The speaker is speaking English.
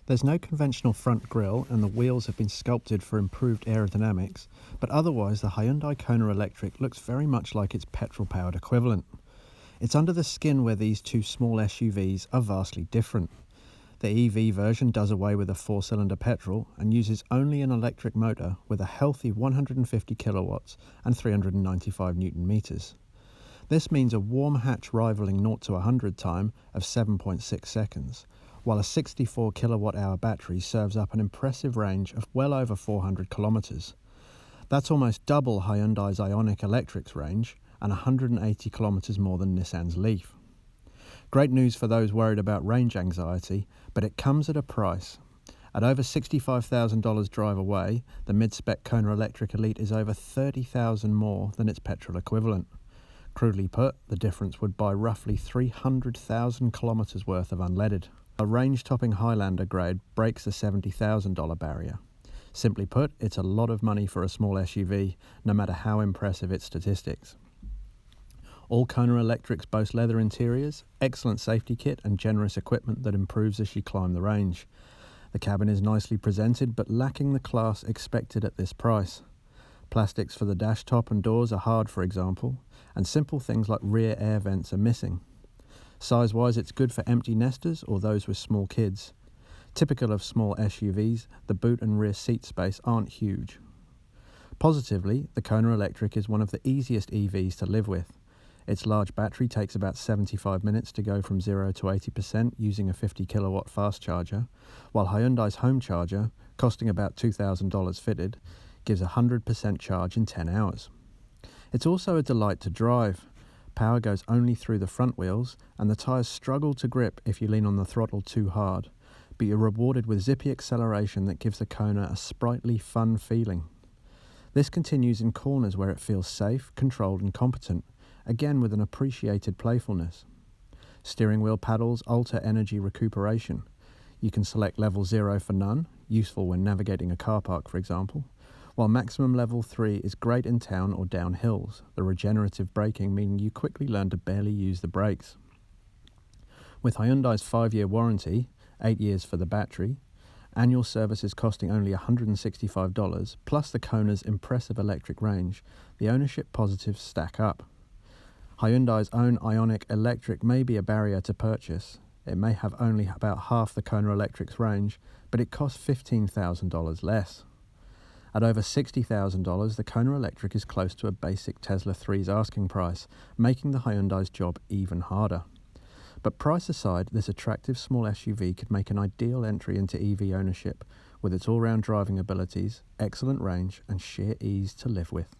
There's no conventional front grille and the wheels have been sculpted for improved aerodynamics, but otherwise the Hyundai Kona Electric looks very much like its petrol-powered equivalent. It's under the skin where these two small SUVs are vastly different. The EV version does away with a 4-cylinder petrol and uses only an electric motor with a healthy 150 kilowatts and 395 newton meters. This means a warm hatch rivaling 0 to 100 time of 7.6 seconds, while a 64 kilowatt-hour battery serves up an impressive range of well over 400 kilometers. That's almost double Hyundai's Ioniq Electric's range and 180 kilometers more than Nissan's Leaf. Great news for those worried about range anxiety, but it comes at a price. At over $65,000 drive away, the mid-spec Kona Electric Elite is over $30,000 more than its petrol equivalent. Crudely put, the difference would buy roughly 300,000 kilometers worth of unleaded. A range-topping Highlander grade breaks the $70,000 barrier. Simply put, it's a lot of money for a small SUV, no matter how impressive its statistics. All Kona Electrics boast leather interiors, excellent safety kit and generous equipment that improves as you climb the range. The cabin is nicely presented but lacking the class expected at this price. Plastics for the dash top and doors are hard, for example, and simple things like rear air vents are missing. Size-wise, it's good for empty nesters or those with small kids. Typical of small SUVs, the boot and rear seat space aren't huge. Positively, the Kona Electric is one of the easiest EVs to live with. Its large battery takes about 75 minutes to go from 0 to 80% using a 50 kilowatt fast charger, while Hyundai's home charger, costing about $2,000 fitted, gives a 100% charge in 10 hours. It's also a delight to drive. Power goes only through the front wheels, and the tyres struggle to grip if you lean on the throttle too hard, but you're rewarded with zippy acceleration that gives the Kona a sprightly, fun feeling. This continues in corners where it feels safe, controlled and competent, again with an appreciated playfulness. Steering wheel paddles alter energy recuperation. You can select level 0 for none, useful when navigating a car park for example, while maximum level 3 is great in town or down hills, the regenerative braking meaning you quickly learn to barely use the brakes. With Hyundai's 5-year warranty, 8 years for the battery, annual services costing only $165, plus the Kona's impressive electric range, the ownership positives stack up. Hyundai's own Ioniq Electric may be a barrier to purchase. It may have only about half the Kona Electric's range, but it costs $15,000 less. At over $60,000, the Kona Electric is close to a basic Tesla 3's asking price, making the Hyundai's job even harder. But price aside, this attractive small SUV could make an ideal entry into EV ownership with its all-round driving abilities, excellent range and sheer ease to live with.